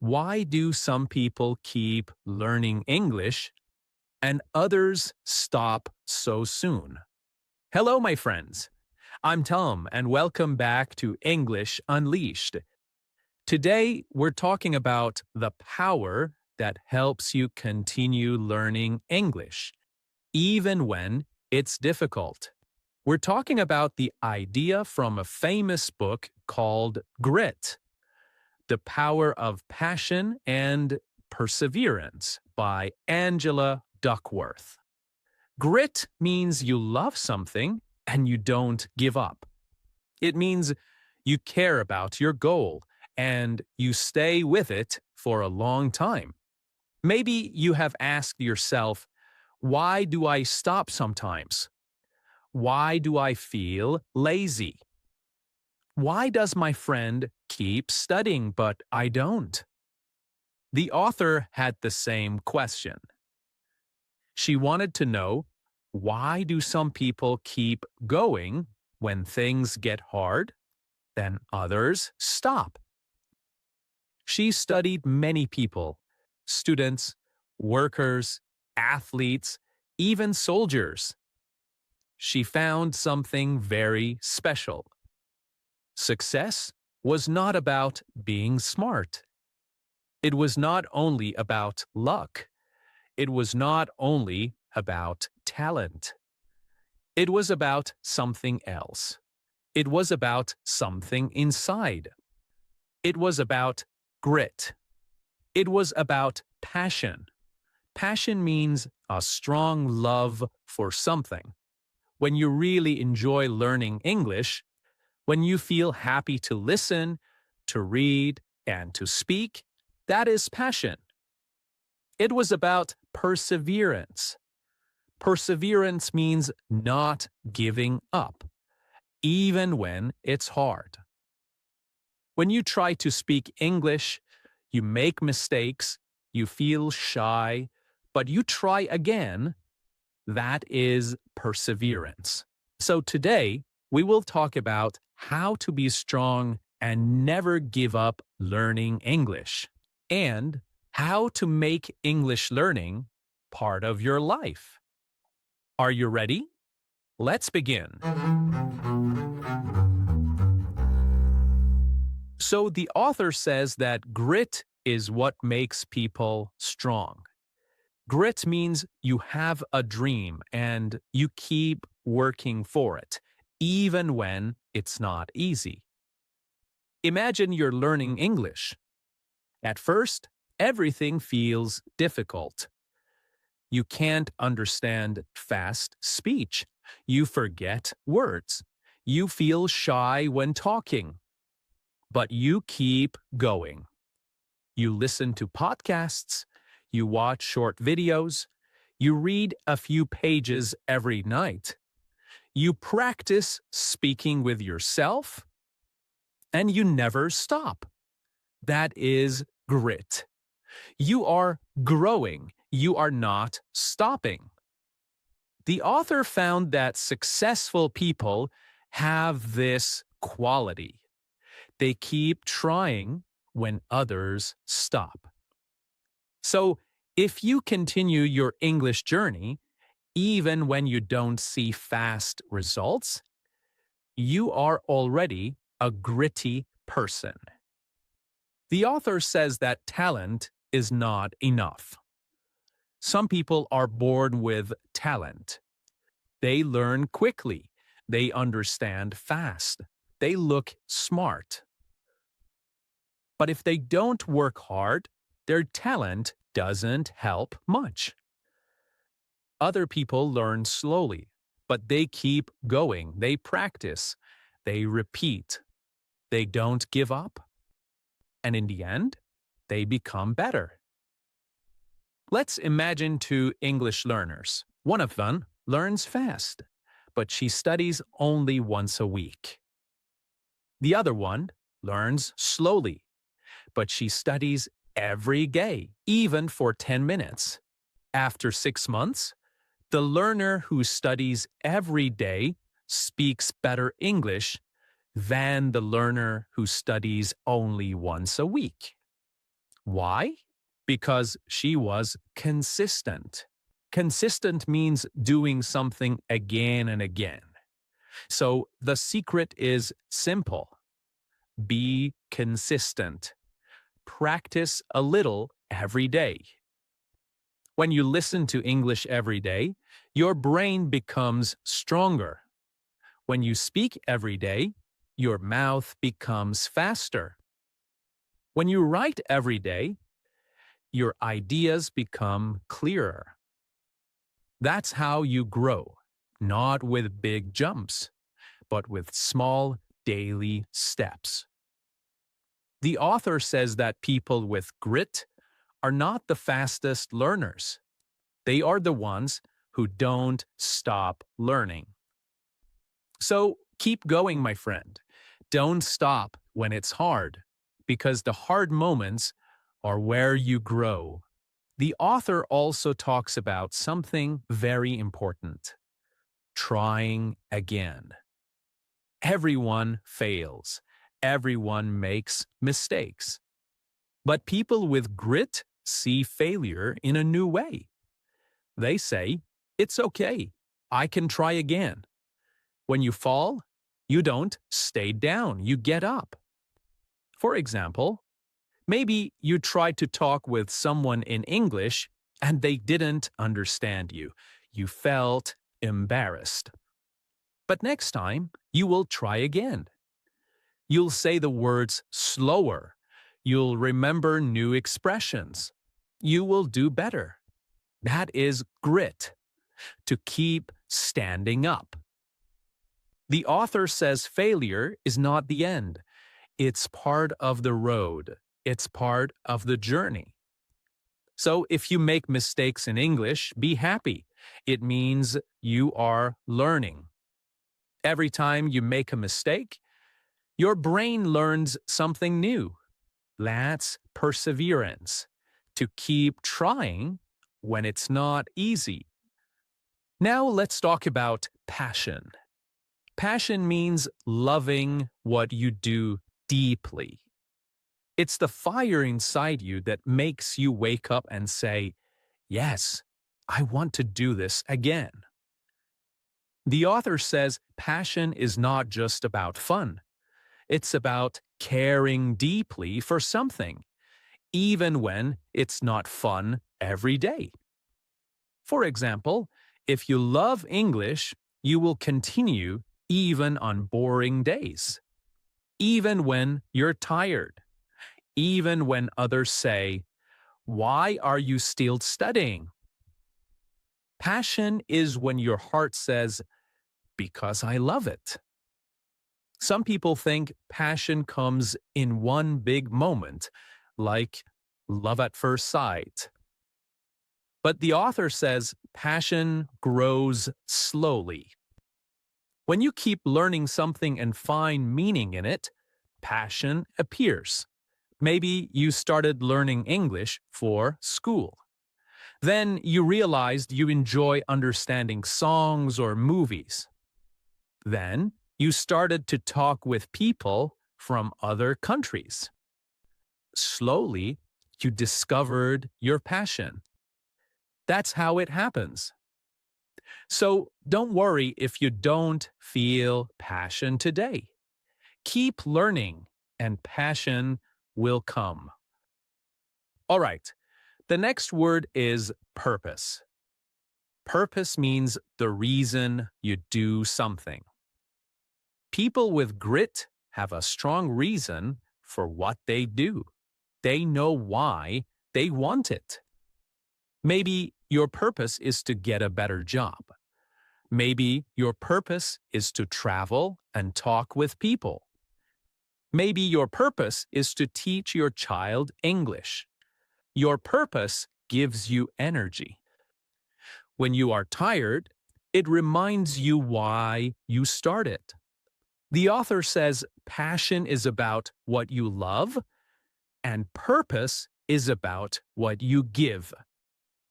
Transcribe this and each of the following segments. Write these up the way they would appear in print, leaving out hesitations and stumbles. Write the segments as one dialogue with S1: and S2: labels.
S1: Why do some people keep learning English and others stop so soon? Hello, my friends. I'm Tom, and welcome back to English Unleashed. Today, we're talking about the power that helps you continue learning English, even when it's difficult. We're talking about the idea from a famous book called Grit, The Power of Passion and Perseverance by Angela Duckworth. Grit means you love something and you don't give up. It means you care about your goal and you stay with it for a long time. Maybe you have asked yourself, why do I stop sometimes? Why do I feel lazy? Why does my friend keep studying but I don't? The author had the same question. She wanted to know, why do some people keep going when things get hard, then others stop? She studied many people, students, workers, athletes, even soldiers. She found something very special. Success was not about being smart. It was not only about luck. It was not only about talent. It was about something else. It was about something inside. It was about grit. It was about passion. Passion means a strong love for something. When you really enjoy learning English, when you feel happy to listen, to read, and to speak, that is passion. It was about perseverance. Perseverance means not giving up, even when it's hard. When you try to speak English, you make mistakes, you feel shy, but you try again. That is perseverance. So today, we will talk about how to be strong and never give up learning English, and how to make English learning part of your life. Are you ready? Let's begin. So the author says that grit is what makes people strong. Grit means you have a dream and you keep working for it, even when it's not easy. Imagine you're learning English. At first, everything feels difficult. You can't understand fast speech. You forget words. You feel shy when talking. But you keep going. You listen to podcasts. You watch short videos. You read a few pages every night. You practice speaking with yourself. And you never stop. That is grit. You are growing. You are not stopping. The author found that successful people have this quality. They keep trying when others stop. So, if you continue your English journey, even when you don't see fast results, you are already a gritty person. The author says that talent is not enough. Some people are born with talent. They learn quickly. They understand fast. They look smart. But if they don't work hard, their talent doesn't help much. Other people learn slowly, but they keep going. They practice. They repeat. They don't give up. And in the end, they become better. Let's imagine two English learners. One of them learns fast, but she studies only once a week. The other one learns slowly, but she studies every day, even for 10 minutes. After 6 months, the learner who studies every day speaks better English than the learner who studies only once a week. Why? Because she was consistent. Consistent means doing something again and again. So the secret is simple. Be consistent. Practice a little every day. When you listen to English every day, your brain becomes stronger. When you speak every day, your mouth becomes faster. When you write every day, your ideas become clearer. That's how you grow, not with big jumps, but with small daily steps. The author says that people with grit are not the fastest learners. They are the ones who don't stop learning. So keep going, my friend. Don't stop when it's hard, because the hard moments are where you grow. The author also talks about something very important: trying again. Everyone fails. Everyone makes mistakes. But people with grit see failure in a new way. They say, "It's okay. I can try again." When you fall, you don't stay down, you get up. For example, maybe you tried to talk with someone in English and they didn't understand you. You felt embarrassed. But next time, you will try again. You'll say the words slower. You'll remember new expressions. You will do better. That is grit, to keep standing up. The author says failure is not the end. It's part of the road. It's part of the journey. So if you make mistakes in English, be happy. It means you are learning. Every time you make a mistake, your brain learns something new. That's perseverance, to keep trying when it's not easy. Now let's talk about passion. Passion means loving what you do deeply. It's the fire inside you that makes you wake up and say, "Yes, I want to do this again." The author says passion is not just about fun. It's about caring deeply for something, even when it's not fun every day. For example, if you love English, you will continue even on boring days, even when you're tired, even when others say, "Why are you still studying?" Passion is when your heart says, "Because I love it." Some people think passion comes in one big moment, like love at first sight. But the author says passion grows slowly. When you keep learning something and find meaning in it, passion appears. Maybe you started learning English for school. Then you realized you enjoy understanding songs or movies. Then you started to talk with people from other countries. Slowly, you discovered your passion. That's how it happens. So don't worry if you don't feel passion today. Keep learning and passion will come. All right, the next word is purpose. Purpose means the reason you do something. People with grit have a strong reason for what they do. They know why they want it. Maybe your purpose is to get a better job. Maybe your purpose is to travel and talk with people. Maybe your purpose is to teach your child English. Your purpose gives you energy. When you are tired, it reminds you why you started. The author says passion is about what you love, and purpose is about what you give.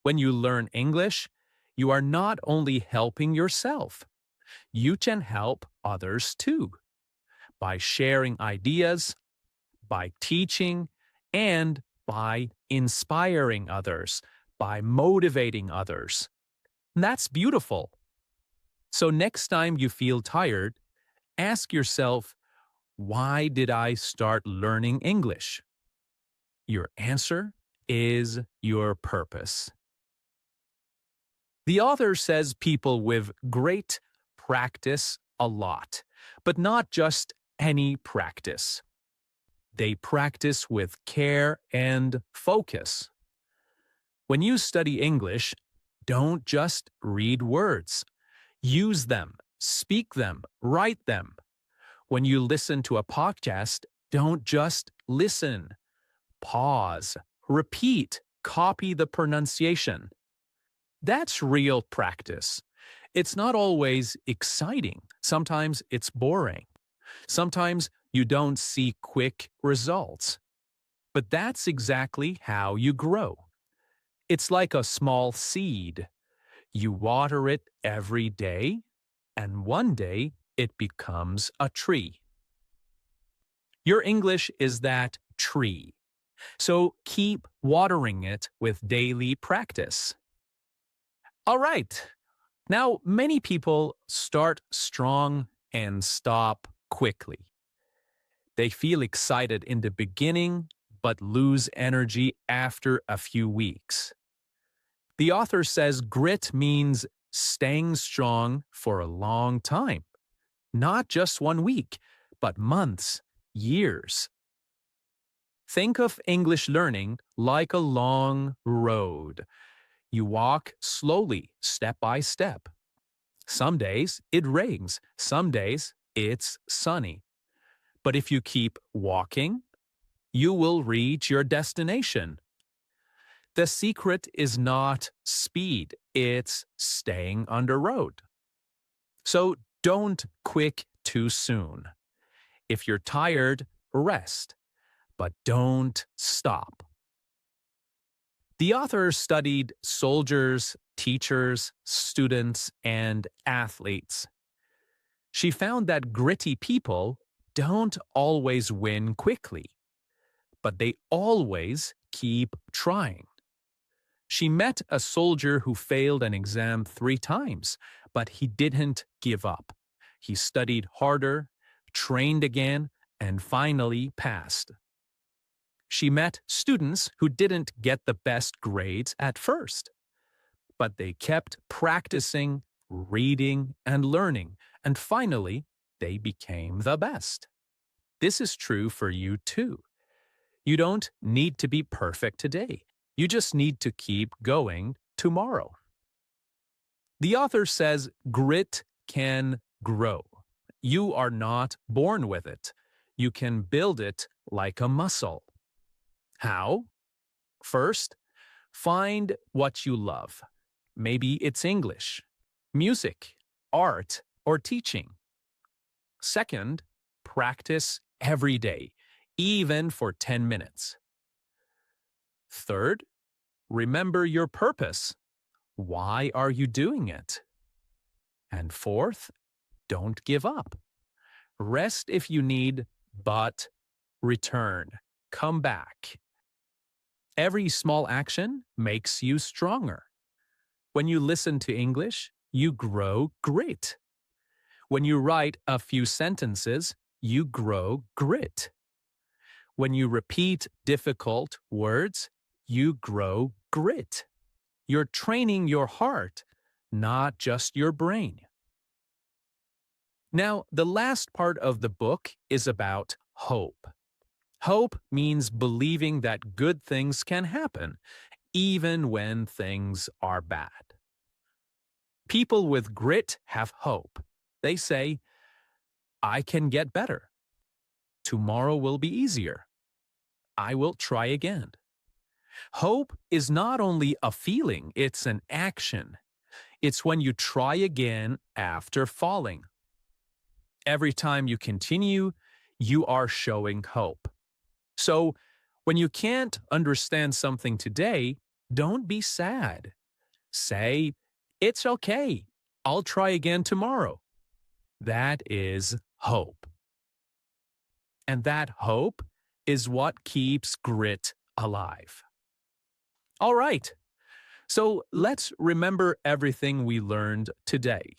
S1: When you learn English, you are not only helping yourself, you can help others too, by sharing ideas, by teaching, and by inspiring others, by motivating others. And that's beautiful. So next time you feel tired, ask yourself, why did I start learning English? Your answer is your purpose. The author says people with great practice a lot, but not just any practice. They practice with care and focus. When you study English, don't just read words. Use them, speak them, write them. When you listen to a podcast, don't just listen. Pause, repeat, copy the pronunciation. That's real practice. It's not always exciting. Sometimes it's boring. Sometimes you don't see quick results. But that's exactly how you grow. It's like a small seed. You water it every day, and one day it becomes a tree. Your English is that tree. So keep watering it with daily practice. All right. Now, many people start strong and stop quickly. They feel excited in the beginning, but lose energy after a few weeks. The author says grit means staying strong for a long time, not just 1 week, but months, years. Think of English learning like a long road. You walk slowly, step by step. Some days it rains, some days it's sunny. But if you keep walking, you will reach your destination. The secret is not speed, it's staying on the road. So don't quit too soon. If you're tired, rest, but don't stop. The author studied soldiers, teachers, students, and athletes. She found that gritty people don't always win quickly, but they always keep trying. She met a soldier who failed an exam 3 times, but he didn't give up. He studied harder, trained again, and finally passed. She met students who didn't get the best grades at first, but they kept practicing, reading, and learning, and finally, they became the best. This is true for you too. You don't need to be perfect today. You just need to keep going tomorrow. The author says grit can grow. You are not born with it. You can build it like a muscle. How? First, find what you love. Maybe it's English, music, art, or teaching. Second, practice every day, even for 10 minutes. Third, remember your purpose. Why are you doing it? And fourth, don't give up. Rest if you need, but return. Come back. Every small action makes you stronger. When you listen to English, you grow grit. When you write a few sentences, you grow grit. When you repeat difficult words, you grow grit. You're training your heart, not just your brain. Now, the last part of the book is about hope. Hope means believing that good things can happen, even when things are bad. People with grit have hope. They say, I can get better. Tomorrow will be easier. I will try again. Hope is not only a feeling, it's an action. It's when you try again after falling. Every time you continue, you are showing hope. So, when you can't understand something today, don't be sad. Say, it's okay. I'll try again tomorrow. That is hope. And that hope is what keeps grit alive. All right, so let's remember everything we learned today.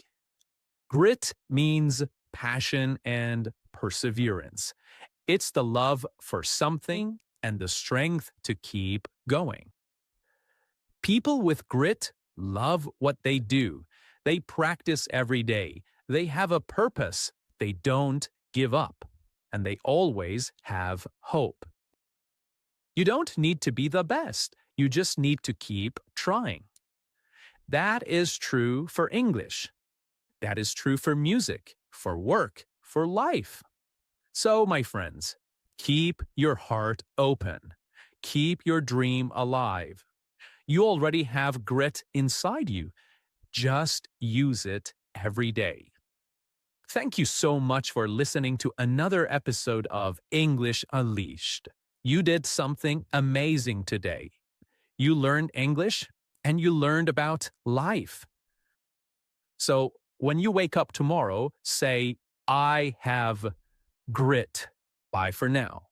S1: Grit means passion and perseverance. It's the love for something and the strength to keep going. People with grit love what they do. They practice every day. They have a purpose. They don't give up. And they always have hope. You don't need to be the best. You just need to keep trying. That is true for English. That is true for music, for work, for life. So, my friends, keep your heart open. Keep your dream alive. You already have grit inside you. Just use it every day. Thank you so much for listening to another episode of English Unleashed. You did something amazing today. You learned English and you learned about life. So when you wake up tomorrow, say, I have grit. Bye for now.